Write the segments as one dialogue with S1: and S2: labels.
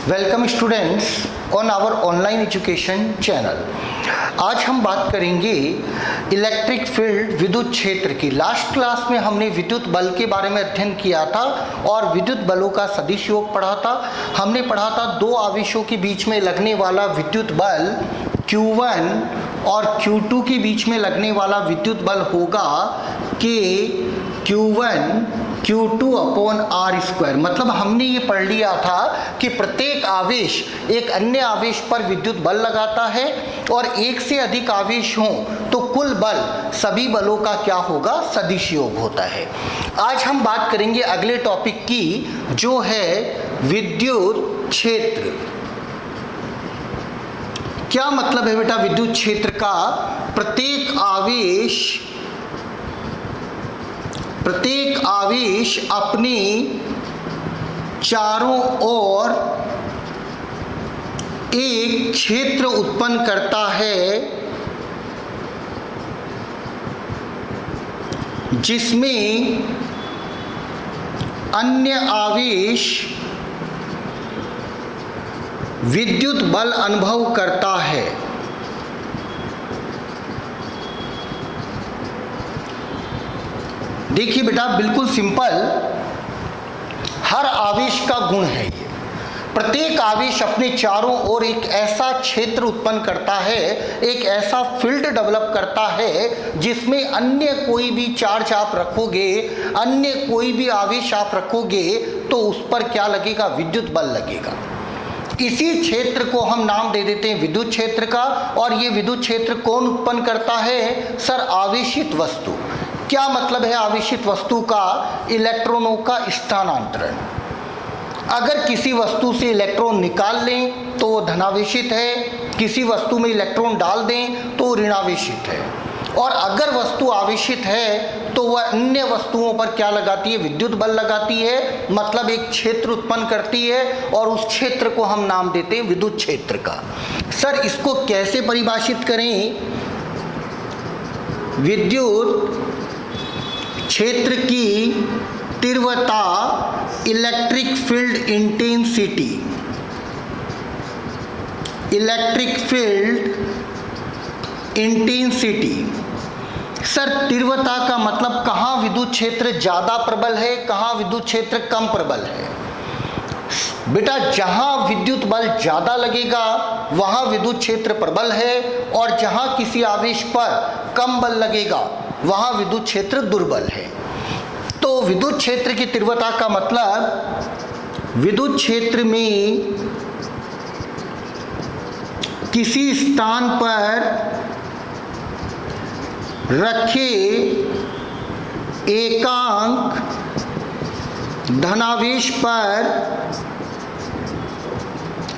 S1: Welcome students on our online education channel. आज हम बात करेंगे इलेक्ट्रिक फील्ड विद्युत क्षेत्र की। लास्ट क्लास में हमने विद्युत बल के बारे में अध्ययन किया था और विद्युत बलों का सदिश योग पढ़ा था। हमने पढ़ा था दो आवेशों के बीच में लगने वाला विद्युत बल Q1 और Q2 के बीच में लगने वाला विद्युत बल होगा कि Q1 Q2 upon R square. मतलब हमने ये पढ़ लिया था कि प्रत्येक आवेश एक अन्य आवेश पर विद्युत बल लगाता है और एक से अधिक आवेश हों तो कुल बल सभी बलों का क्या होगा, सदिश योग होता है। आज हम बात करेंगे अगले टॉपिक की, जो है विद्युत क्षेत्र। क्या मतलब है बेटा विद्युत क्षेत्र का? प्रत्येक आवेश अपने चारों ओर एक क्षेत्र उत्पन्न करता है जिसमें अन्य आवेश विद्युत बल अनुभव करता है। देखिए बेटा, बिल्कुल सिंपल, हर आवेश का गुण है ये। प्रत्येक आवेश अपने चारों ओर एक ऐसा क्षेत्र उत्पन्न करता है, एक ऐसा फील्ड डेवलप करता है जिसमें अन्य कोई भी चार्ज आप रखोगे, अन्य कोई भी आवेश आप रखोगे तो उस पर क्या लगेगा, विद्युत बल लगेगा। इसी क्षेत्र को हम नाम दे देते हैं विद्युत क्षेत्र का। और ये विद्युत क्षेत्र कौन उत्पन्न करता है? सर, आवेशित वस्तु। क्या मतलब है आवेशित वस्तु का? इलेक्ट्रॉनों का स्थानांतरण। अगर किसी वस्तु से इलेक्ट्रॉन निकाल लें तो वो धनावेशित है, किसी वस्तु में इलेक्ट्रॉन डाल दें तो ऋणावेशित है। और अगर वस्तु आवेशित है तो वह अन्य वस्तुओं पर क्या लगाती है, विद्युत बल लगाती है। मतलब एक क्षेत्र उत्पन्न करती है और उस क्षेत्र को हम नाम देते हैं विद्युत क्षेत्र का। सर, इसको कैसे परिभाषित करें? विद्युत क्षेत्र की तीव्रता, electric field intensity. Electric field intensity. Sir, तीव्रता का मतलब कहाँ विद्युत क्षेत्र ज़्यादा प्रबल है, कहाँ विद्युत क्षेत्र कम प्रबल है। बेटा, जहाँ विद्युत बल ज़्यादा लगेगा वहाँ विद्युत क्षेत्र प्रबल है, और जहाँ किसी आवेश पर कम बल लगेगा वहाँ विद्युत क्षेत्र दुर्बल है। तो विद्युत क्षेत्र की तीव्रता का मतलब विद्युत क्षेत्र में किसी स्थान पर रखे एकांक धनावेश पर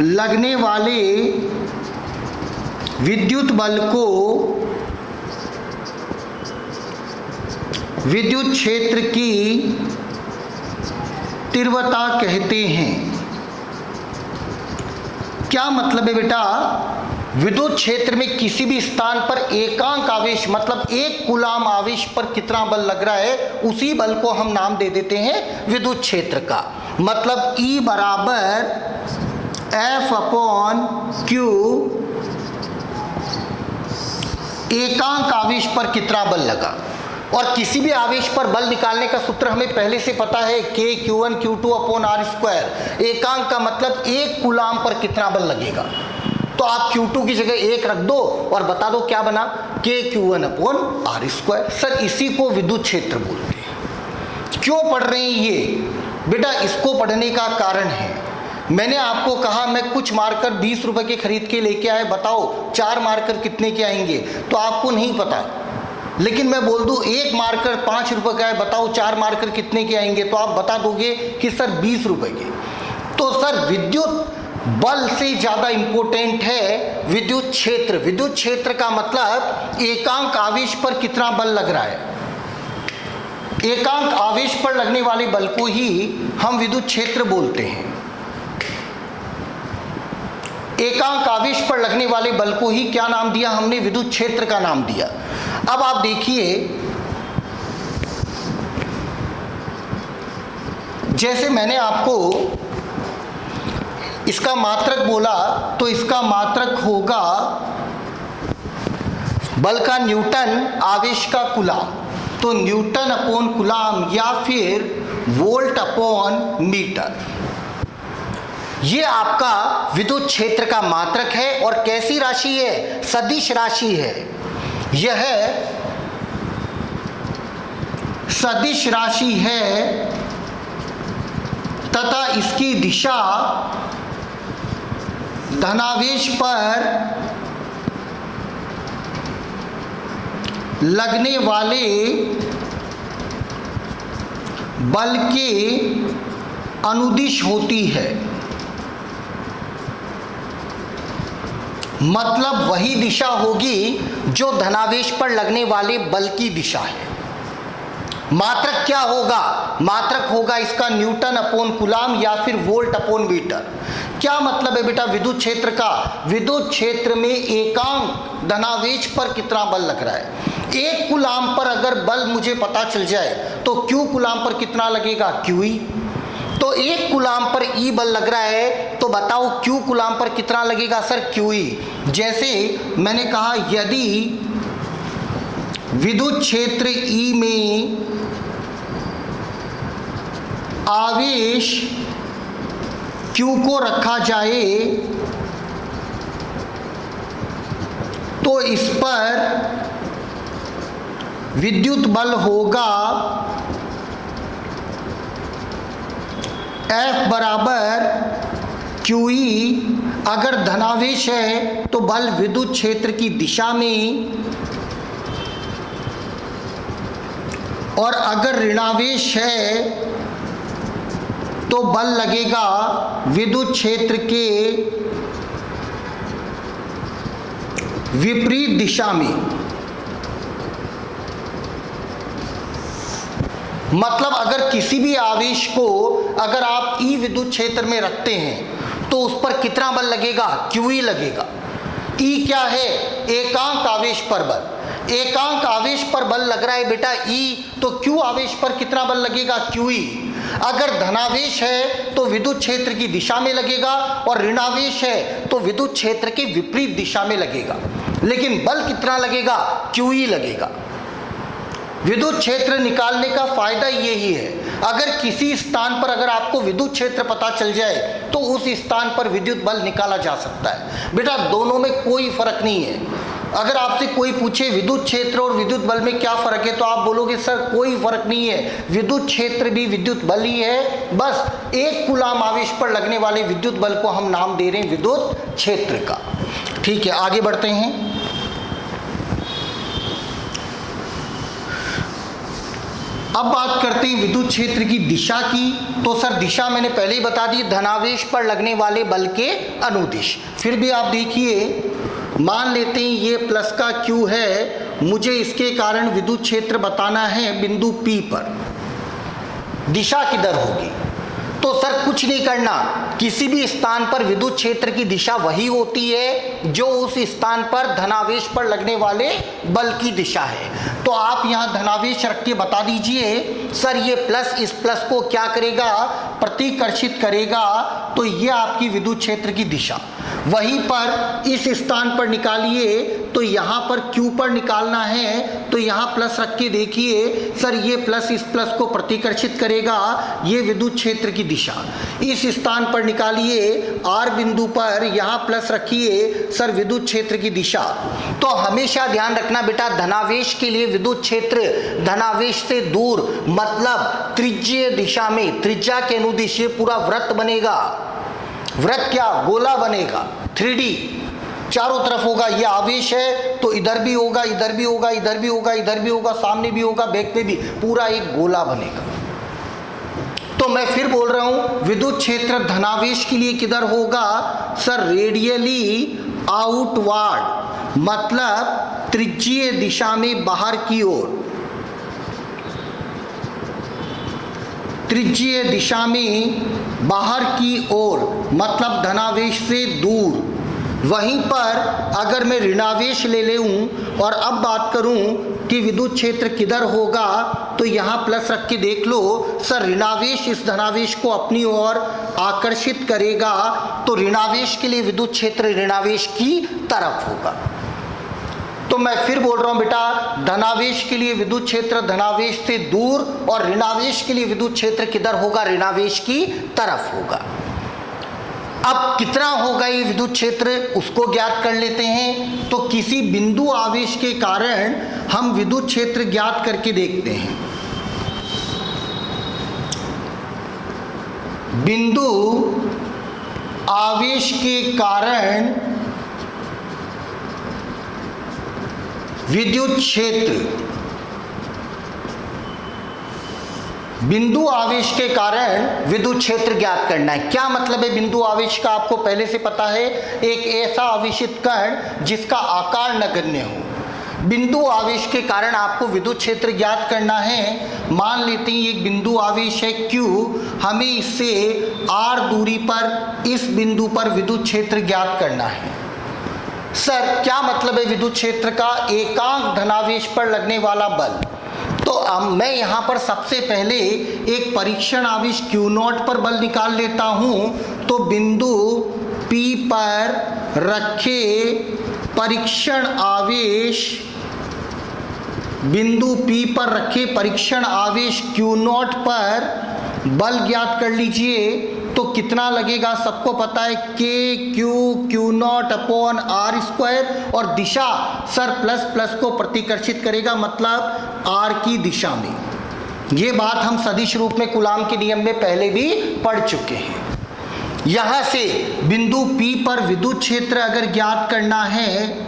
S1: लगने वाले विद्युत बल को विद्युत क्षेत्र की तीव्रता कहते हैं। क्या मतलब है बेटा? विद्युत क्षेत्र में किसी भी स्थान पर एकांक आवेश, मतलब एक कूलाम आवेश पर कितना बल लग रहा है, उसी बल को हम नाम दे देते हैं विद्युत क्षेत्र का। मतलब E बराबर F अपॉन Q, एकांक आवेश पर कितना बल लगा। और किसी भी आवेश पर बल निकालने का सूत्र हमें पहले से पता है, K Q1 Q2 upon R square. एकांक का मतलब एक कूलाम पर कितना बल लगेगा। तो आप Q2 की जगह 1 रख दो और बता दो क्या बना, K Q1 upon R square. Sir, इसी को विद्युत क्षेत्र बोलते हैं। क्यों पढ़ रहे हैं ये? बेटा, इसको पढ़ने का कारण है, मैंने आपको कहा मैं कुछ मार्कर 20 रुपए के खरीद के लेके आए, बताओ 4 मार्कर कितने के आएंगे, तो आपको नहीं पता। लेकिन मैं बोल दूं एक मार्कर 5 रुपए का है, बताओ 4 मार्कर कितने के आएंगे, तो आप बता दोगे कि सर 20 रुपए के। तो सर, विद्युत बल से ज़्यादा इंपॉर्टेंट है विद्युत क्षेत्र। विद्युत क्षेत्र का मतलब एकांक आवेश पर कितना बल लग रहा है। एकांक आवेश पर लगने वाले बल को ही हम विद्युत क्षेत्र बोलते हैं। एकांक आवेश पर लगने वाले बल को ही क्या नाम दिया हमने, विद्युत क्षेत्र का नाम दिया। अब आप देखिए, जैसे मैंने आपको इसका मात्रक बोला तो इसका मात्रक होगा बल का न्यूटन, आवेश का कूलाम। तो न्यूटन अपॉन कूलाम या फिर वोल्ट अपॉन मीटर, ये आपका विद्युत क्षेत्र का मात्रक है। और कैसी राशि है? सदिश राशि है। यह सदिश राशि है तथा इसकी दिशा धनावेश पर लगने वाले बल के अनुदिश होती है। मतलब वही दिशा होगी जो धनावेश पर लगने वाले बल की दिशा है। मात्रक क्या होगा? मात्रक होगा इसका न्यूटन अपॉन कूलाम या फिर वोल्ट अपॉन मीटर। क्या मतलब है बेटा विद्युत क्षेत्र का? विद्युत क्षेत्र में एकांक धनावेश पर कितना बल लग रहा है। एक कूलाम पर अगर बल मुझे पता चल जाए तो क्यू कूलाम पर कितना लगेगा? क्यूई। तो एक कूलाम पर ई बल लग रहा है तो बताओ क्यू कूलाम पर कितना लगेगा? Sir QE. जैसे मैंने कहा यदि विद्युत क्षेत्र ई में आवेश क्यू को रखा जाए तो इस पर विद्युत बल होगा F बराबर QE। अगर धनावेश है तो बल विद्युत क्षेत्र की दिशा में, और अगर ऋणावेश है तो बल लगेगा विद्युत क्षेत्र के विपरीत दिशा में। मतलब अगर किसी भी आवेश को अगर आप ई विद्युत क्षेत्र में रखते हैं तो उस पर कितना बल लगेगा? QE लगेगा। ई क्या है? एकांक आवेश पर बल। एकांक आवेश पर बल लग रहा है बेटा ई, तो Q आवेश पर कितना बल लगेगा? QE। अगर धनावेश है तो विद्युत क्षेत्र की दिशा में लगेगा और ऋणावेश है तो विद्युत क्षेत्र के विपरीत दिशा में लगेगा। लेकिन बल कितना लगेगा? QE लगेगा। विद्युत क्षेत्र निकालने का फायदा यही है, अगर किसी स्थान पर अगर आपको विद्युत क्षेत्र पता चल जाए तो उस स्थान पर विद्युत बल निकाला जा सकता है। बेटा दोनों में कोई फर्क नहीं है। अगर आपसे कोई पूछे विद्युत क्षेत्र और विद्युत बल में क्या फर्क है तो आप बोलोगे सर कोई फर्क नहीं है, विद्युत क्षेत्र भी विद्युत बल ही है, बस एक कूलाम आवेश पर लगने वाले विद्युत बल को हम नाम दे रहे हैं विद्युत क्षेत्र का। ठीक है, आगे बढ़ते हैं। अब बात करते हैं विद्युत क्षेत्र की दिशा की। तो सर दिशा मैंने पहले ही बता दी, धनावेश पर लगने वाले बल के अनुदिश। फिर भी आप देखिए, मान लेते हैं ये प्लस का क्यू है, मुझे इसके कारण विद्युत क्षेत्र बताना है बिंदु P पर, दिशा किधर होगी? तो सर कुछ नहीं करना, किसी भी स्थान पर विद्युत क्षेत्र की दिशा वही होती है जो उस स्थान पर धनावेश पर लगने वाले बल की दिशा है। तो आप यहाँ धनावेश रख के बता दीजिए सर ये प्लस इस प्लस को क्या करेगा? प्रतिकर्षित करेगा। तो ये आपकी विद्युत क्षेत्र की दिशा। वहीं पर इस स्थान पर निकालिए तो यहाँ पर Q पर निकालना है, तो यहाँ प्लस रख के देखिए सर ये प्लस इस प्लस को प्रतिकर्षित करेगा, ये विद्युत क्षेत्र की दिशा। इस स्थान पर निकालिए R बिंदु पर, यहाँ प्लस रखिए सर विद्युत क्षेत्र की दिशा। तो हमेशा ध्यान रखना बेटा, धनावेश के लिए विद्युत क्षेत्र धनावेश से दूर मतलब त्रिज्यीय दिशा में, त्रिज्या के अनुदिश ये पूरा वृत्त बनेगा। वृत्त क्या? गोला बनेगा, 3D चारों तरफ होगा। ये आवेश है तो इधर भी होगा, इधर भी होगा, इधर भी होगा, इधर भी होगा, सामने भी होगा, बैक पे भी, पूरा एक गोला बनेगा। तो मैं फिर बोल रहा हूं, विद्युत क्षेत्र धनावेश के लिए किधर होगा? सर रेडियली आउटवर्ड, मतलब त्रिज्यीय दिशा में बाहर की ओर, त्रिज्यीय दिशा में बाहर की ओर मतलब धनावेश से दूर। वहीं पर अगर मैं ऋणावेश ले लूँ और अब बात करूँ कि विद्युत क्षेत्र किधर होगा, तो यहाँ प्लस रख के देख लो सर, ऋणावेश इस धनावेश को अपनी ओर आकर्षित करेगा, तो ऋणावेश के लिए विद्युत क्षेत्र ऋणावेश की तरफ होगा। तो मैं फिर बोल रहा हूँ बेटा, धनावेश के लिए विद्युत क्षेत्र धनावेश से दूर और ऋणावेश के लिए विद्युत क्षेत्र किधर होगा, ऋणावेश की तरफ होगा। अब कितना होगा ये विद्युत क्षेत्र, उसको ज्ञात कर लेते हैं। तो किसी बिंदु आवेश के कारण हम विद्युत क्षेत्र ज्ञात करके देखते हैं। बिंदु आवेश के कारण विद्युत क्षेत्र, बिंदु आवेश के कारण विद्युत क्षेत्र ज्ञात करना है। क्या मतलब है बिंदु आवेश का, आपको पहले से पता है, एक ऐसा आवेशित कण जिसका आकार नगण्य हो। बिंदु आवेश के कारण आपको विद्युत क्षेत्र ज्ञात करना है। मान लेते हैं एक बिंदु आवेश है Q, हमें इससे r दूरी पर इस बिंदु पर विद्युत क्षेत्र ज्ञात करना है। सर क्या मतलब है विद्युत क्षेत्र का, एकांक धनावेश पर लगने वाला बल। तो मैं यहाँ पर सबसे पहले एक परीक्षण आवेश Q0 पर बल निकाल लेता हूँ। तो बिंदु P पर रखे परीक्षण आवेश, बिंदु P पर रखे परीक्षण आवेश Q0 पर बल ज्ञात कर लीजिए। तो कितना लगेगा, सबको पता है Q0 अपॉन r स्क्वायर, और दिशा सर प्लस प्लस को प्रतिकर्षित करेगा, मतलब r की दिशा में। ये बात हम सदिश रूप में कूलाम के नियम में पहले भी पढ़ चुके हैं। यहाँ से बिंदु P पर विद्युत क्षेत्र अगर ज्ञात करना है,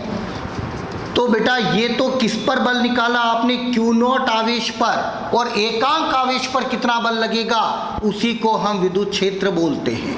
S1: तो बेटा ये तो किस पर बल निकाला आपने, Q0 आवेश पर, और एकांक आवेश पर कितना बल लगेगा, उसी को हम विद्युत क्षेत्र बोलते हैं।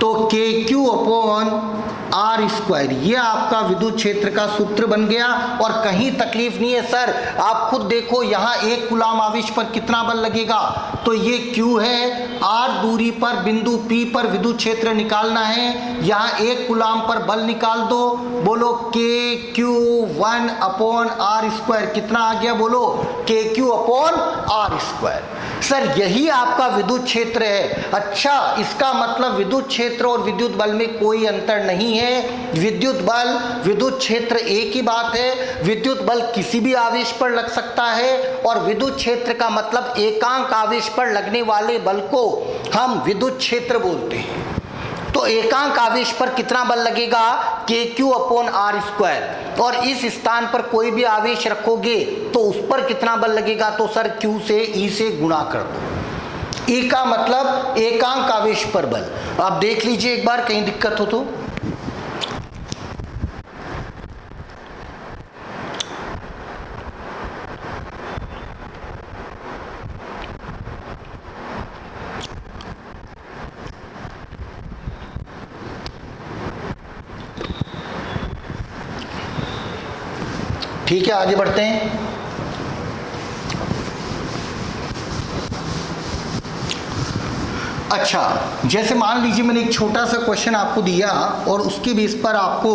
S1: तो KQ अपॉन r स्क्वायर, ये आपका विद्युत क्षेत्र का सूत्र बन गया। और कहीं तकलीफ नहीं है सर, आप खुद देखो यहाँ एक कूलाम आवेश पर कितना बल लगेगा, तो ये Q है, r दूरी पर बिंदु P पर विद्युत क्षेत्र निकालना है। यहाँ एक कूलाम पर बल निकाल दो, बोलो KQ1 अपॉन r स्क्वायर, कितना आ गया, बोलो KQ upon r square. Sir यही आपका विद्युत क्षेत्र है। अच्छा, इसका मतलब विद्युत क्षेत्र और विद्युत बल में कोई अंतर नहीं है। विद्युत बल विद्युत क्षेत्र एक ही बात है। विद्युत बल किसी भी आवेश पर लग सकता है, और विद्युत क्षेत्र का मतलब एकांक आवेश पर लगने वाले बल को हम विद्युत क्षेत्र बोलते हैं। तो एकांक आवेश पर कितना बल लगेगा, KQ अपॉन r स्क्वायर, और इस स्थान पर कोई भी आवेश रखोगे तो उस पर कितना बल लगेगा, तो सर Q से E से गुणा कर दो। E का मतलब एकांक आवेश पर बल। आप देख लीजिए एक बार, कहीं दिक्कत हो तो। ठीक है, आगे बढ़ते हैं। अच्छा, जैसे मान लीजिए मैंने एक छोटा सा क्वेश्चन आपको दिया और उसके बेस पर आपको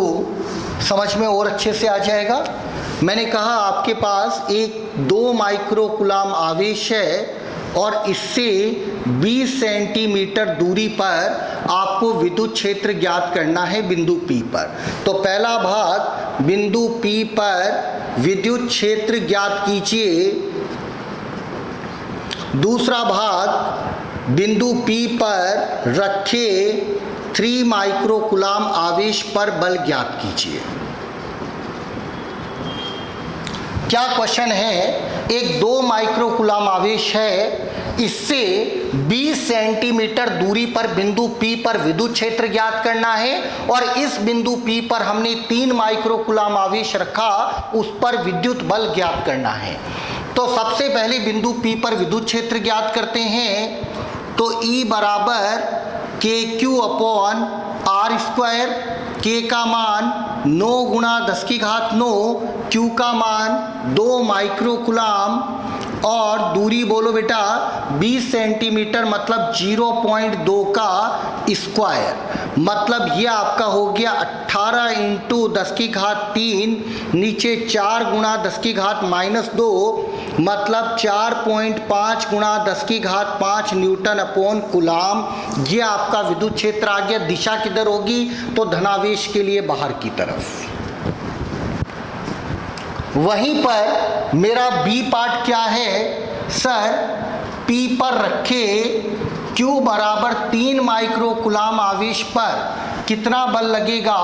S1: समझ में और अच्छे से आ जाएगा। मैंने कहा आपके पास एक 2 माइक्रो कूलाम आवेश है और इससे 20 सेंटीमीटर दूरी पर आपको विद्युत क्षेत्र ज्ञात करना है बिंदु P पर। तो पहला भाग बिंदु P पर विद्युत क्षेत्र ज्ञात कीजिए। दूसरा भाग बिंदु P पर रखे 3 माइक्रो कूलाम आवेश पर बल ज्ञात कीजिए। क्या क्वेश्चन है, एक 2 माइक्रो कूलाम आवेश है, इससे 20 सेंटीमीटर दूरी पर बिंदु P पर विद्युत क्षेत्र ज्ञात करना है, और इस बिंदु P पर हमने 3 माइक्रो कूलाम आवेश रखा, उस पर विद्युत बल ज्ञात करना है। तो सबसे पहले बिंदु P पर विद्युत क्षेत्र ज्ञात करते हैं। तो E बराबर KQ upon r square, K का मान 9 गुणा 10 की घात 9, Q का मान 2 माइक्रो कूलाम और दूरी बोलो बेटा 20 सेंटीमीटर मतलब 0.2 का स्क्वायर, मतलब ये आपका हो गया 18 इंटू 10 की घात 3, नीचे 4 गुणा 10 की घात -2, मतलब 4.5 गुणा 10 की घात 5 न्यूटन अपॉन कूलाम। ये आपका विद्युत क्षेत्र आ गया। दिशा किधर होगी? तो धनावेश के लिए बाहर की तरफ। वहीं पर मेरा बी पार्ट क्या है सर? P पर रखे Q बराबर 3 माइक्रो कूलाम आवेश पर कितना बल लगेगा?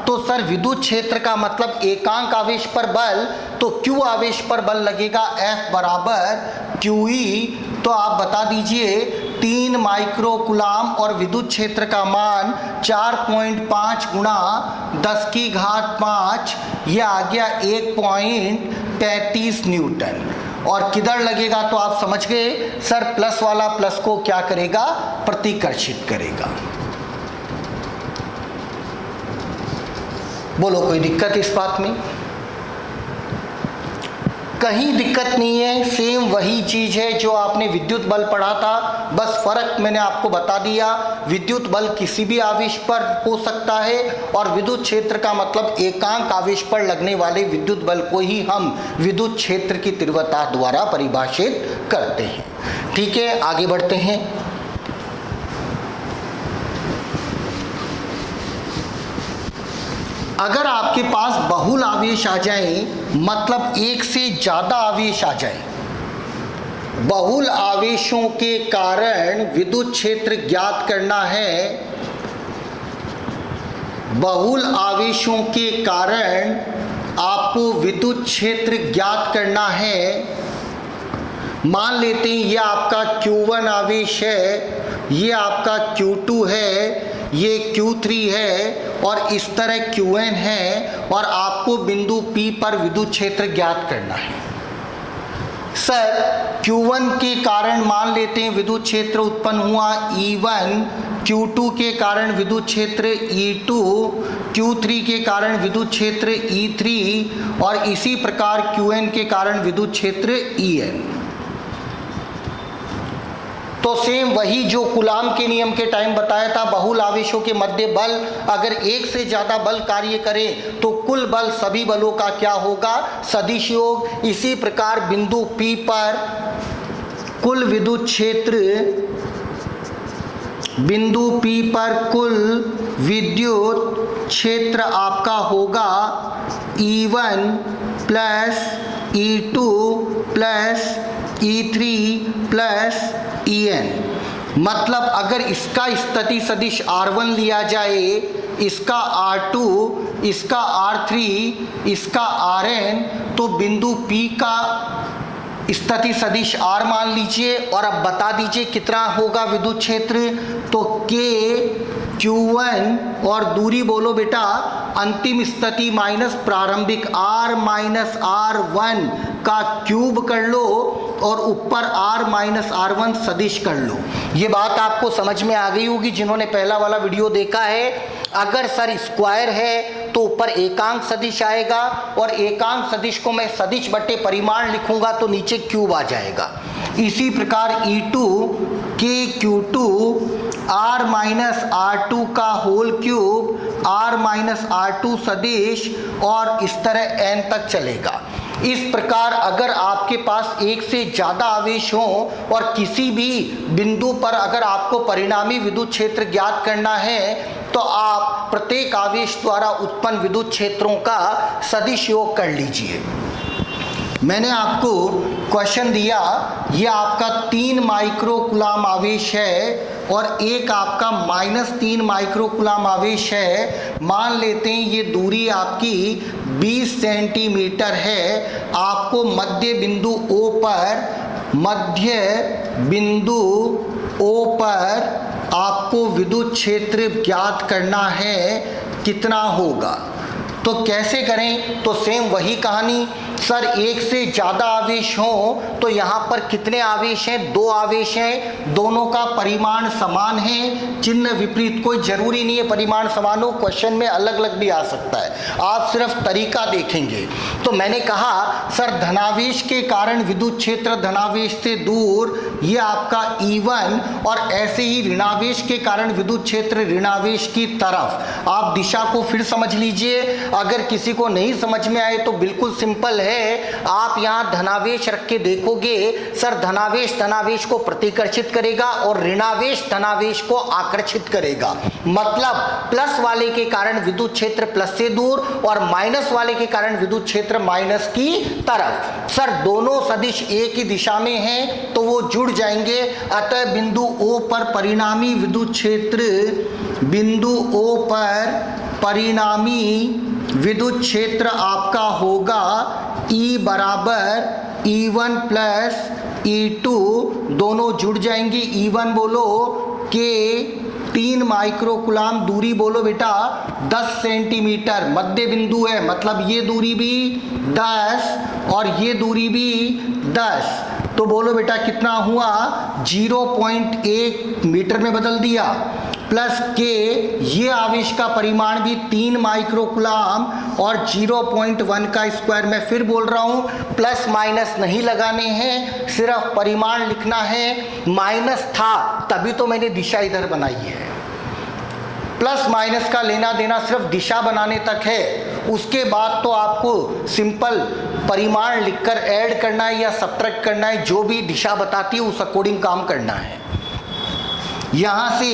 S1: तो सर विद्युत क्षेत्र का मतलब एकांक आवेश पर बल, तो Q आवेश पर बल लगेगा F बराबर QE। तो आप बता दीजिए 3 माइक्रो कूलाम और विद्युत क्षेत्र का मान 4.5 गुणा 10 की घात 5, यह आ गया 1.35 न्यूटन। और किधर लगेगा? तो आप समझ गए सर, प्लस वाला प्लस को क्या करेगा? प्रतिकर्षित करेगा। बोलो कोई दिक्कत इस बात में? कहीं दिक्कत नहीं है, सेम वही चीज है जो आपने विद्युत बल पढ़ा था, बस फर्क मैंने आपको बता दिया। विद्युत बल किसी भी आवेश पर हो सकता है और विद्युत क्षेत्र का मतलब एकांक आवेश पर लगने वाले विद्युत बल को ही हम विद्युत क्षेत्र की तीव्रता द्वारा परिभाषित करते हैं। ठीक है, आगे बढ़ते हैं। अगर आपके पास बहुल आवेश आ जाए, मतलब एक से ज़्यादा आवेश आ जाए, बहुल आवेशों के कारण विद्युत क्षेत्र ज्ञात करना है। बहुल आवेशों के कारण आपको विद्युत क्षेत्र ज्ञात करना है। मान लेते हैं ये आपका Q1 आवेश है, ये आपका Q2 है, ये Q3 है और इस तरह Qn है, और आपको बिंदु P पर विद्युत क्षेत्र ज्ञात करना है। सर Q1 के कारण मान लेते हैं विद्युत क्षेत्र उत्पन्न हुआ E1, Q2 के कारण विद्युत क्षेत्र E2, Q3 के कारण विद्युत क्षेत्र E3 और इसी प्रकार Qn के कारण विद्युत क्षेत्र En। तो सेम वही जो कूलाम के नियम के टाइम बताया था, बहुल आवेशों के मध्य बल अगर एक से ज्यादा बल कार्य करे तो कुल बल सभी बलों का क्या होगा? सदिश योग। इसी प्रकार बिंदु P पर कुल विद्युत क्षेत्र, बिंदु P पर कुल विद्युत क्षेत्र आपका होगा E1 plus E2 plus E3 plus En। मतलब अगर इसका स्थिति सदिश R1 लिया जाए, इसका R2, इसका R3, इसका Rn, तो बिंदु P का स्थिति सदिश R मान लीजिए और अब बता दीजिए कितना होगा विद्युत क्षेत्र। तो K Q1 और दूरी बोलो बेटा अंतिम स्थिति माइनस प्रारंभिक R माइनस R1 का क्यूब कर लो और ऊपर R माइनस R1 सदिश कर लो। ये बात आपको समझ में आ गई होगी जिन्होंने पहला वाला वीडियो देखा है। अगर सर स्क्वायर है तो ऊपर एकांक सदिश आएगा और एकांक सदिश को मैं सदिश बटे परिमाण लिखूंगा तो नीचे क्यूब आ जाएगा। इसी प्रकार E2 के Q2 R माइनस R2 का whole cube, R minus R2 सदिश और इस तरह n तक चलेगा। इस प्रकार अगर आपके पास एक से ज़्यादा आवेश हो और किसी भी बिंदु पर अगर आपको परिणामी विद्युत क्षेत्र ज्ञात करना है तो आप प्रत्येक आवेश द्वारा उत्पन्न विद्युत क्षेत्रों का सदिश योग कर लीजिए। मैंने आपको क्वेश्चन दिया, यह आपका 3 माइक्रो कूलाम आवेश है और एक आपका -3 माइक्रो कूलाम आवेश है। मान लेते हैं ये दूरी आपकी 20 सेंटीमीटर है। आपको मध्य बिंदु O पर आपको विद्युत क्षेत्र ज्ञात करना है कितना होगा। तो कैसे करें? तो सेम वही कहानी सर, एक से ज़्यादा आवेश हो तो यहाँ पर कितने आवेश हैं? 2 आवेश हैं, दोनों का परिमाण समान है, चिन्ह विपरीत। कोई जरूरी नहीं है परिमाण समान हो, क्वेश्चन में अलग अलग भी आ सकता है, आप सिर्फ तरीका देखेंगे। तो मैंने कहा सर धनावेश के कारण विद्युत क्षेत्र धनावेश से दूर, ये आपका E1, और ऐसे ही ऋणावेश के कारण विद्युत क्षेत्र ऋणावेश की तरफ। आप दिशा को फिर समझ लीजिए, अगर किसी को नहीं समझ में आए तो बिल्कुल सिंपल है, आप यहाँ धनावेश रख के देखोगे सर, धनावेश धनावेश को प्रतिकर्षित करेगा और ऋणावेश धनावेश को आकर्षित करेगा। मतलब प्लस वाले के कारण विद्युत क्षेत्र प्लस से दूर और माइनस वाले के कारण विद्युत क्षेत्र माइनस की तरफ। सर दोनों सदिश एक ही दिशा में हैं तो वो जुड़ जाएंगे, अतः बिंदु O पर परिणामी विद्युत क्षेत्र, बिंदु O पर परिणामी विद्युत क्षेत्र आपका होगा E बराबर E1 प्लस E2, दोनों जुड़ जाएंगे। E1 बोलो के 3 माइक्रोकुलाम, दूरी बोलो बेटा 10 सेंटीमीटर, मध्य बिंदु है मतलब ये दूरी भी 10 और ये दूरी भी 10, तो बोलो बेटा कितना हुआ? 0.1 मीटर में बदल दिया। प्लस के ये आवेश का परिमाण भी 3 माइक्रोकुलाम और 0.1 का स्क्वायर। मैं फिर बोल रहा हूँ, प्लस माइनस नहीं लगाने हैं, सिर्फ परिमाण लिखना है। माइनस था तभी तो मैंने दिशा इधर बनाई है, प्लस माइनस का लेना देना सिर्फ दिशा बनाने तक है, उसके बाद तो आपको सिंपल परिमाण लिखकर ऐड करना है या सब्ट्रैक्ट करना है, जो भी दिशा बताती है उस अकॉर्डिंग काम करना है। यहाँ से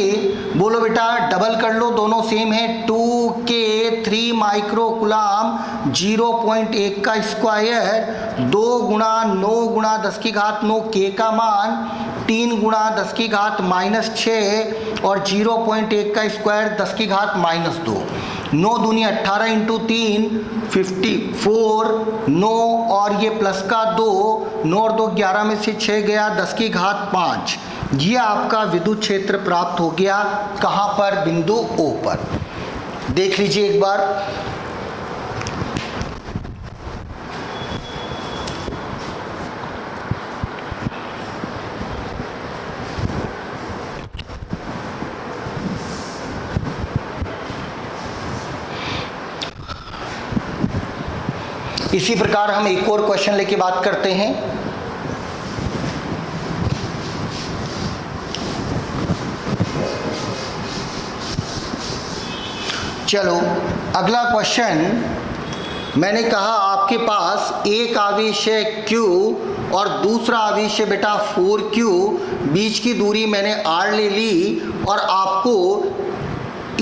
S1: बोलो बेटा डबल कर लो, दोनों सेम है। 2K 3 माइक्रोकुलाम 0.1 का स्क्वायर 2 गुणा 9 गुणा 10 की घात 9, K का मान 3 गुणा 10 की घात -6 और 0.1 का स्क्वायर 10 की घात -2। 9 दूनी 18 इंटू 3 54, 9 और ये प्लस का 2, 9 और 2 11 में से 6 गया, 10 की घात 5। ये आपका विद्युत क्षेत्र प्राप्त हो गया। कहाँ पर? बिंदु O पर। देख लीजिए एक बार, इसी प्रकार हम एक और क्वेश्चन लेके बात करते हैं। चलो अगला क्वेश्चन, मैंने कहा आपके पास एक आवेश है Q और दूसरा आवेश है बेटा 4Q, बीच की दूरी मैंने R ले ली और आपको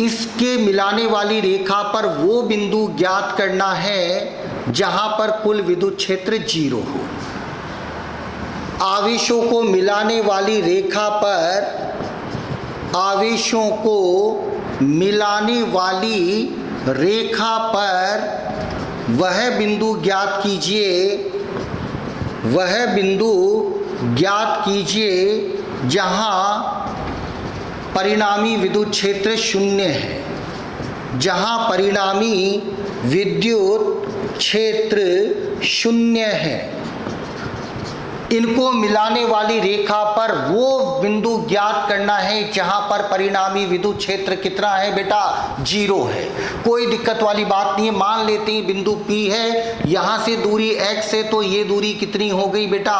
S1: इसके मिलाने वाली रेखा पर वो बिंदु ज्ञात करना है जहां पर कुल विद्युत क्षेत्र 0 हो। आवेशों को मिलाने वाली रेखा पर, आवेशों को मिलाने वाली रेखा पर वह बिंदु ज्ञात कीजिए, वह बिंदु ज्ञात कीजिए जहां परिणामी विद्युत क्षेत्र 0 है, जहां परिणामी विद्युत क्षेत्र 0 है। इनको मिलाने वाली रेखा पर वो बिंदु ज्ञात करना है जहां पर परिणामी विद्युत क्षेत्र कितना है बेटा? 0 है। कोई दिक्कत वाली बात नहीं है। मान लेते हैं बिंदु P है, यहां से दूरी x है, तो ये दूरी कितनी हो गई बेटा?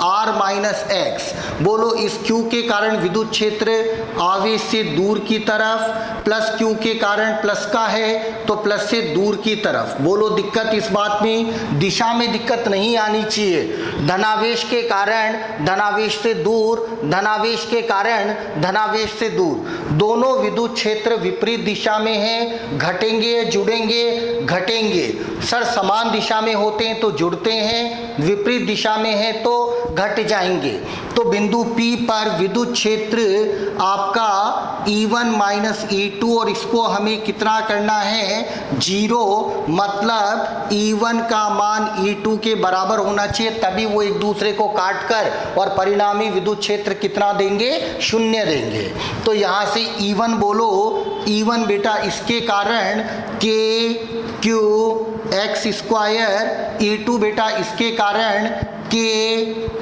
S1: r minus x. बोलो इस Q के कारण विद्युत क्षेत्र आवेश से दूर की तरफ, प्लस Q के कारण प्लस का है तो प्लस से दूर की तरफ। बोलो दिक्कत इस बात में? दिशा में दिक्कत नहीं आनी चाहिए। धनावेश के कारण धनावेश से दूर, धनावेश के कारण धनावेश से दूर, दोनों विद्युत क्षेत्र विपरीत दिशा में हैं, घटेंगे जुड़ेंगे? घटेंगे। सर समान दिशा में होते हैं तो जुड़ते हैं, विपरीत दिशा में है तो घट जाएंगे। तो बिंदु P पर विद्युत क्षेत्र आपका E1 माइनस E2 और इसको हमें कितना करना है? 0। मतलब E1 का मान E2 के बराबर होना चाहिए, तभी वो एक दूसरे को काट कर और परिणामी विद्युत क्षेत्र कितना देंगे? 0 देंगे। तो यहाँ से E1 बोलो, E1 बेटा इसके कारण K Q x square E2 बेटा इसके कारण K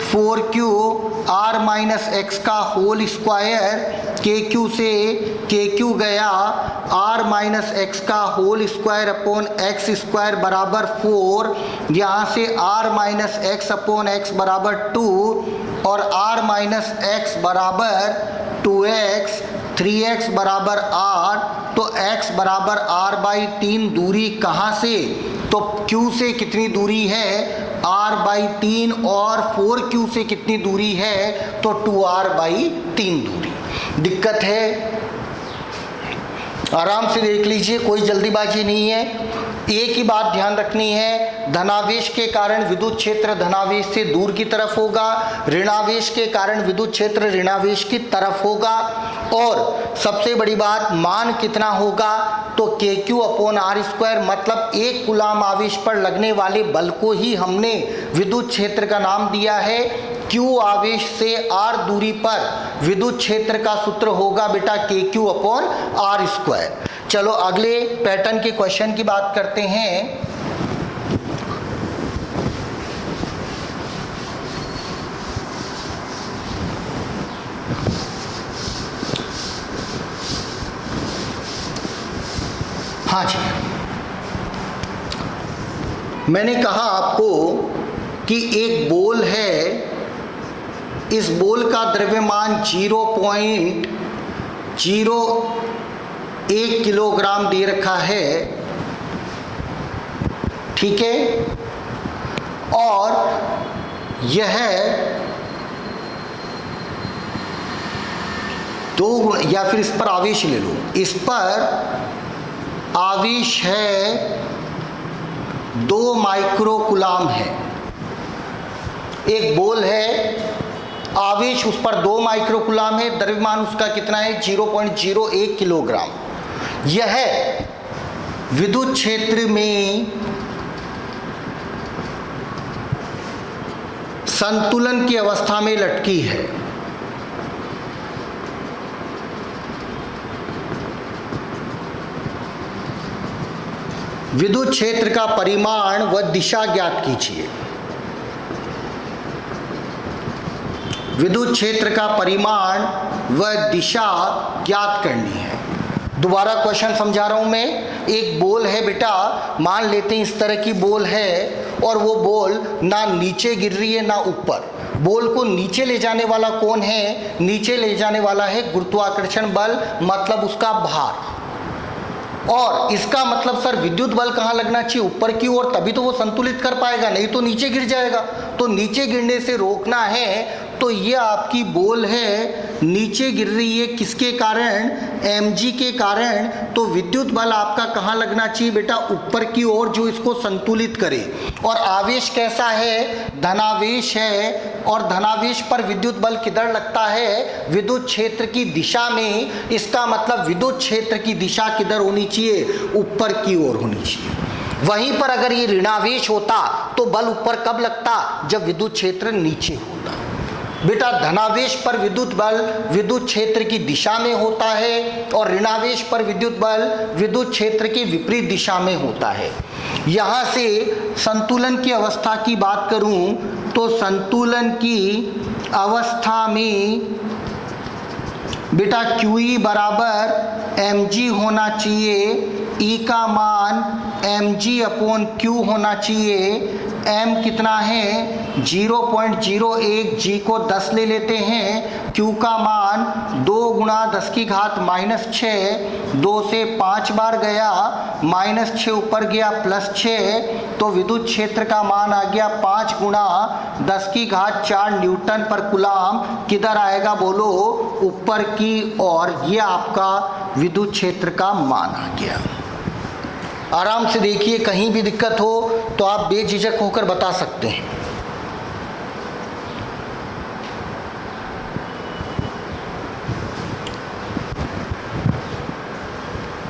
S1: 4Q R minus X का होल स्क्वायर, KQ से KQ गया R माइनस एक्स का whole square upon X square बराबर 4, यहाँ से R minus X upon X बराबर 2 और R माइनस एक्स बराबर 2x, 3x बराबर R, तो x बराबर R बाई 3 दूरी कहाँ से, तो Q से कितनी दूरी है R बाई 3 और 4Q से कितनी दूरी है, तो 2R बाई 3 दूरी। दिक्कत है, आराम से देख लीजिए, कोई जल्दीबाजी नहीं है। एक ही बात ध्यान रखनी है, धनावेश के कारण विद्युत क्षेत्र धनावेश से दूर की तरफ होगा, ऋणावेश के कारण विद्युत क्षेत्र ऋणावेश की तरफ होगा, और सबसे बड़ी बात मान कितना होगा, तो KQ अपॉन R स्क्वायर, मतलब एक कूलाम आवेश पर लगने वाले बल को ही हमने विद्युत क्षेत्र का नाम दिया है। Q आवेश से R दूरी पर विद्युत क्षेत्र का सूत्र होगा बेटा KQ अपॉन R स्क्वायर। चलो अगले पैटर्न के क्वेश्चन की बात करते हैं। हाँ जी, मैंने कहा आपको कि एक बोल है, इस बोल का द्रव्यमान 0.01 किलोग्राम दे रखा है, ठीक है, और यह 2 या फिर इस पर आवेश ले लो, इस पर आवेश है 2 माइक्रो कूलाम है। एक बोल है, आवेश उस पर 2 माइक्रो कूलाम है, द्रव्यमान उसका कितना है 0.01 किलोग्राम। यह विद्युत क्षेत्र में संतुलन की अवस्था में लटकी है। विद्युत क्षेत्र का परिमाण व दिशा ज्ञात कीजिए। विद्युत क्षेत्र का परिमाण व दिशा ज्ञात करनी है। दोबारा क्वेश्चन समझा रहा हूं मैं। एक बोल है बेटा, मान लेते हैं इस तरह की बोल है, और वो बोल ना नीचे गिर रही है ना ऊपर। बोल को नीचे ले जाने वाला कौन है, नीचे ले जाने वाला है गुरुत्वाकर्षण बल, मतलब उसका भार। और इसका मतलब सर विद्युत बल कहाँ लगना चाहिए, ऊपर की ओर, तभी तो वो संतुलित कर पाएगा, नहीं तो नीचे गिर जाएगा। तो नीचे गिरने से रोकना है, तो ये आपकी बोल है नीचे गिर रही है, किसके कारण, mg के कारण। तो विद्युत बल आपका कहाँ लगना चाहिए बेटा, ऊपर की ओर, जो इसको संतुलित करे। और आवेश कैसा है, धनावेश है, और धनावेश पर विद्युत बल किधर लगता है, विद्युत क्षेत्र की दिशा में। इसका मतलब विद्युत क्षेत्र की दिशा किधर होनी चाहिए, ऊपर की ओर होनी चाहिए। वहीं पर अगर ये ऋणावेश होता तो बल ऊपर कब लगता, जब विद्युत क्षेत्र नीचे होता। बेटा धनावेश पर विद्युत बल विद्युत क्षेत्र की दिशा में होता है, और ऋणावेश पर विद्युत बल विद्युत क्षेत्र की विपरीत दिशा में होता है। यहाँ से संतुलन की अवस्था की बात करूँ तो संतुलन की अवस्था में बेटा QE बराबर mg होना चाहिए, E का मान mg अपॉन Q होना चाहिए। m कितना है 0.01, g को 10 ले लेते हैं, q का मान 2 गुणा 10 की घात -6, 2 से 5 बार गया, -6 ऊपर गया +6, तो विद्युत क्षेत्र का मान आ गया 5 गुणा 10 की घात 4 न्यूटन पर कूलाम। किधर आएगा बोलो, ऊपर की ओर। ये आपका विद्युत क्षेत्र का मान आ गया। आराम से देखिए, कहीं भी दिक्कत हो तो आप बेझिझक होकर बता सकते हैं।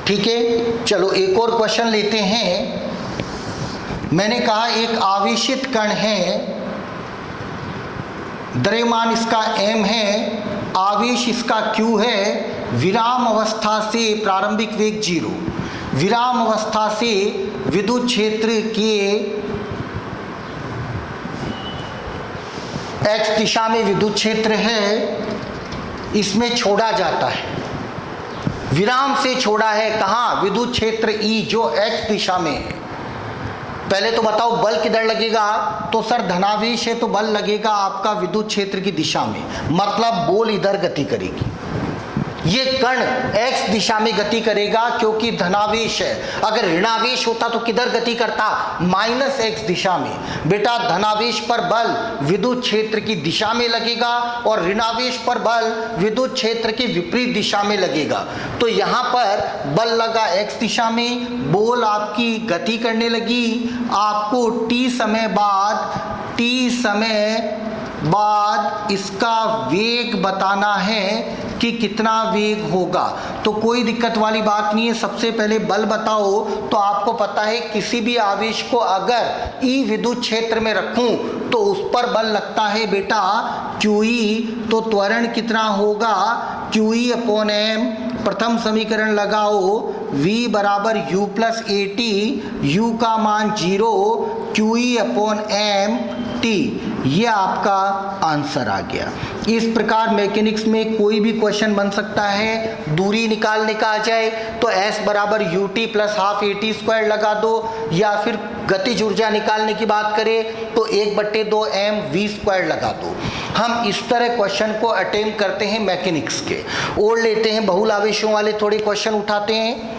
S1: ठीक है, चलो एक और क्वेश्चन लेते हैं। मैंने कहा एक आवेशित कण है, द्रव्यमान इसका m है, आवेश इसका q है, विराम अवस्था से प्रारंभिक वेग 0। विराम अवस्था से विद्युत क्षेत्र के x दिशा में विद्युत क्षेत्र है, इसमें छोड़ा जाता है, विराम से छोड़ा है कहाँ, विद्युत क्षेत्र E जो x दिशा में है। पहले तो बताओ बल किधर लगेगा, तो सर धनावेश है तो बल लगेगा आपका विद्युत क्षेत्र की दिशा में, मतलब बॉल इधर गति करेगी, ये कण x दिशा में गति करेगा क्योंकि धनावेश है। अगर ऋणावेश होता तो किधर गति करता, -x दिशा में। बेटा धनावेश पर बल विद्युत क्षेत्र की दिशा में लगेगा और ऋणावेश पर बल विद्युत क्षेत्र के विपरीत दिशा में लगेगा। तो यहाँ पर बल लगा x दिशा में, बॉल आपकी गति करने लगी, आपको t समय बाद इसका वेग बताना है कि कितना वेग होगा। तो कोई दिक्कत वाली बात नहीं है, सबसे पहले बल बताओ। तो आपको पता है किसी भी आवेश को अगर ई विद्युत क्षेत्र में रखूं तो उस पर बल लगता है बेटा QE। तो त्वरण कितना होगा, QE अपॉन m, प्रथम समीकरण लगाओ, V बराबर U प्लस AT, U का मान 0, QE अपॉन m T, ये आपका आंसर आ गया। इस प्रकार मैकेनिक्स में कोई भी क्वेश्चन बन सकता है। दूरी निकालने का आ जाए तो S बराबर UT plus half AT square लगा दो, या फिर गतिज ऊर्जा निकालने की बात करें तो 1/2 mv स्क्वायर लगा दो। हम इस तरह क्वेश्चन को अटेम्प्ट करते हैं मैकेनिक्स के, और लेते हैं बहुल आवेशों वाले थोड़े क्वेश्चन उठाते हैं।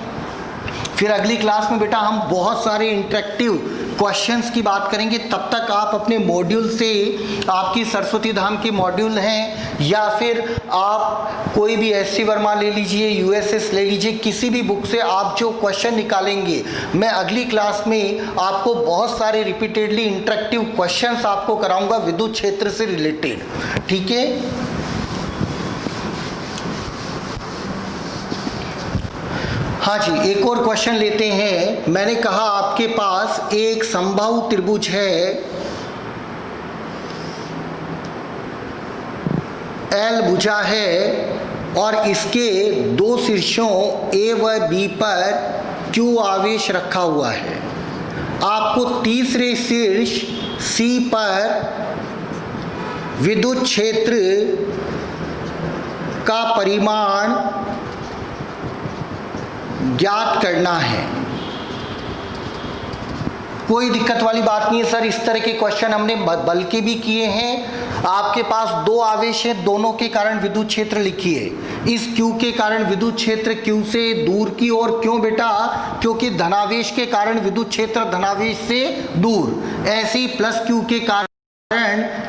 S1: फिर अगली क्लास में बेटा हम बहुत सारे इंटरेक्टिव क्वेश्चंस की बात करेंगे। तब तक आप अपने मॉड्यूल से, आपकी सरस्वती धाम के मॉड्यूल हैं या फिर आप कोई भी SC वर्मा ले लीजिए, USS ले लीजिए, किसी भी बुक से आप जो क्वेश्चन निकालेंगे, मैं अगली क्लास में आपको बहुत सारे रिपीटेडली इंटरेक्टिव क्वेश्चंस आपको कराऊंगा विद्युत क्षेत्र से रिलेटेड। ठीक है, हाँ जी, एक और क्वेश्चन लेते हैं। मैंने कहा आपके पास एक समबाहु त्रिभुज है, L भुजा है और इसके दो शीर्षों A व B पर Q आवेश रखा हुआ है। आपको तीसरे शीर्ष C पर विद्युत क्षेत्र का परिमाण ज्ञात करना है। कोई दिक्कत वाली बात नहीं है सर, इस तरह के क्वेश्चन हमने बल के भी किए हैं। आपके पास दो आवेश हैं, दोनों के कारण विद्युत क्षेत्र लिखिए। इस Q के कारण विद्युत क्षेत्र Q से दूर की ओर, क्यों बेटा, क्योंकि धनावेश के कारण विद्युत क्षेत्र धनावेश से दूर। ऐसे ही प्लस Q के कारण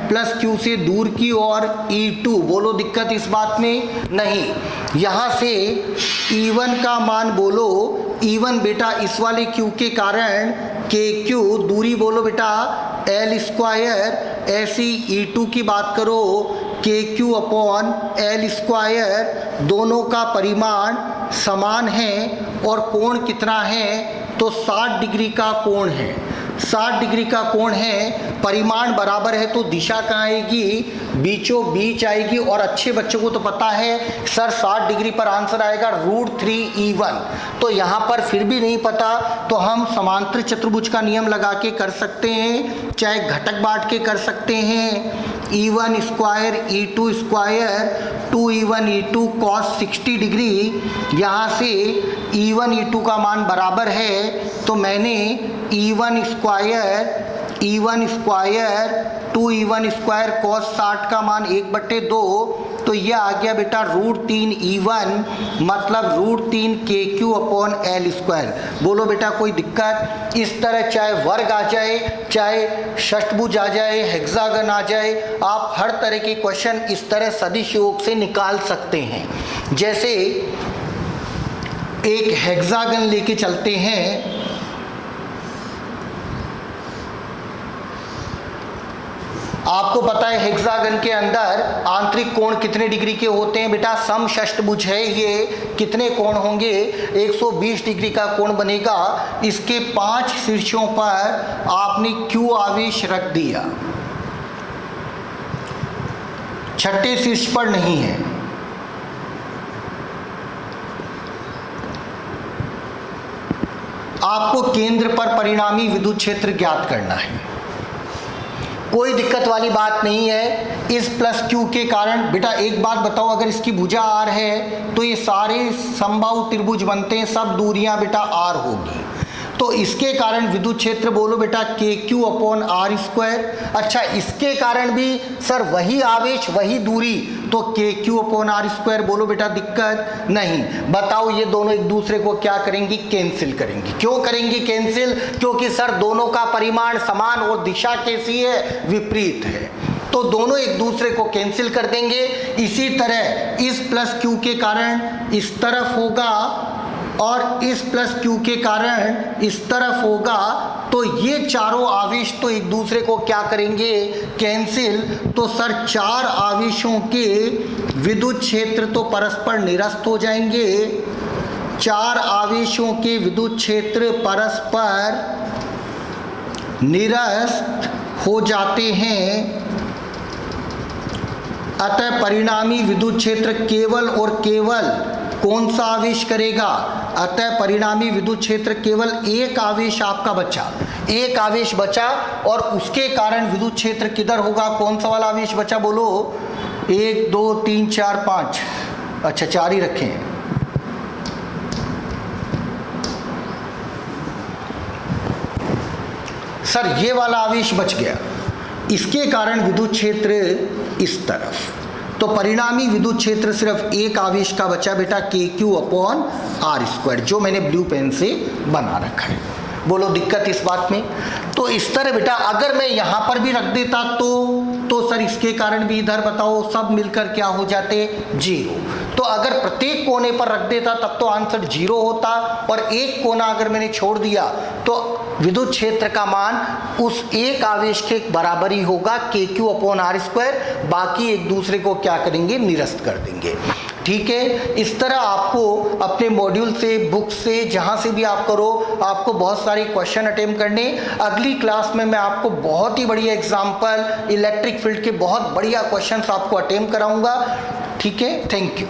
S1: प्लस Q से दूर की ओर E2, बोलो दिक्कत इस बात में नहीं। यहाँ से E1 का मान बोलो, E1 बेटा इस वाले Q के कारण KQ, दूरी बोलो बेटा L स्क्वायर। ऐसी E2 की बात करो KQ अपॉन L स्क्वायर, दोनों का परिमाण समान है और कोण कितना है, तो 60 डिग्री का कोण है। 60 डिग्री का कोण है, परिमाण बराबर है तो दिशा कहाँ आएगी, बीचों बीच आएगी। और अच्छे बच्चों को तो पता है सर 60 डिग्री पर आंसर आएगा √3E1। तो यहाँ पर फिर भी नहीं पता तो हम समांतर चतुर्भुज का नियम लगा के कर सकते हैं, चाहे घटक बांट के कर सकते हैं। E1 square E2 square 2E1 E2 cos 60 degree. यहाँ से E1 E2 का मान बराबर है तो मैंने E1 square 2E1 square cos 60 का मान 1/2, तो यह आ गया बेटा √3E1, मतलब √3 KQ अपॉन L स्क्वायर। बोलो बेटा कोई दिक्कत, इस तरह चाहे वर्ग आ जाए, चाहे षष्ठभुज आ जाए, हेक्सागन आ जाए, आप हर तरह के क्वेश्चन इस तरह सदिश योग से निकाल सकते हैं। जैसे एक हेक्सागन लेके चलते हैं, आपको पता है हेक्सागन के अंदर आंतरिक कोण कितने डिग्री के होते हैं बेटा, समषष्ठभुज है ये, कितने कोण होंगे, 120 डिग्री का कोण बनेगा। इसके 5 शीर्षों पर आपने Q आवेश रख दिया, छठे शीर्ष पर नहीं है। आपको केंद्र पर परिणामी विद्युत क्षेत्र ज्ञात करना है। कोई दिक्कत वाली बात नहीं है। इस प्लस क्यू के कारण बेटा एक बात बताओ, अगर इसकी भुजा आर है तो ये सारे समबाहु त्रिभुज बनते हैं, सब दूरियां बेटा आर होगी, तो इसके कारण विद्युत क्षेत्र बोलो बेटा के क्यू अपॉन आर स्क्वायर। अच्छा, इसके कारण भी सर वही आवेश वही दूरी, तो के क्यू अपॉन आर स्क्वायर बोलो बेटा, दिक्कत नहीं। बताओ ये दोनों एक दूसरे को क्या करेंगी, कैंसिल करेंगी। क्यों करेंगी कैंसिल, क्योंकि सर दोनों का परिमाण समान और दिशा कैसी है, विपरीत है, तो दोनों एक दूसरे को कैंसिल कर देंगे। इसी तरह इस प्लस क्यू के कारण इस तरफ होगा और इस प्लस क्यू के कारण इस तरफ होगा, तो ये चारों आवेश तो एक दूसरे को क्या करेंगे, कैंसिल। तो सर चार आवेशों के विद्युत क्षेत्र तो परस्पर निरस्त हो जाएंगे, चार आवेशों के विद्युत क्षेत्र परस्पर निरस्त हो जाते हैं, अतः परिणामी विद्युत क्षेत्र केवल और केवल कौन सा आवेश करेगा, अतः परिणामी विद्युत क्षेत्र केवल एक आवेश आपका बचा, एक आवेश बचा, और उसके कारण विद्युत क्षेत्र किधर होगा, कौन सा वाला आवेश बचा बोलो, 1 2 3 4 5, अच्छा 4 ही रखें। सर ये वाला आवेश बच गया, इसके कारण विद्युत क्षेत्र इस तरफ, तो परिणामी विद्युत क्षेत्र सिर्फ एक आवेश का बचा बेटा, के क्यू अपॉन आर स्क्वायर, जो मैंने ब्लू पेन से बना रखा है। बोलो दिक्कत इस बात में। तो इस तरह बेटा अगर मैं यहाँ पर भी रख देता तो सर इसके कारण भी इधर बताओ सब मिलकर क्या हो जाते, 0। तो अगर प्रत्येक कोने पर रख देता तब तो आंसर 0 होता, और एक कोना अगर मैंने छोड़ दिया तो विद्युत क्षेत्र का मान उस एक आवेश के बराबर ही होगा, के क्यू अपॉन आर स्क्वायर, बाकी एक दूसरे को क्या करेंगे, निरस्त कर देंगे। ठीक है, इस तरह आपको अपने मॉड्यूल से, बुक से, जहाँ से भी आप करो, आपको बहुत सारे क्वेश्चन अटेम्प्ट करने। अगली क्लास में मैं आपको बहुत ही बढ़िया एग्जाम्पल, इलेक्ट्रिक फील्ड के बहुत बढ़िया क्वेश्चंस आपको अटेम्प्ट कराऊंगा। ठीक है, थैंक यू।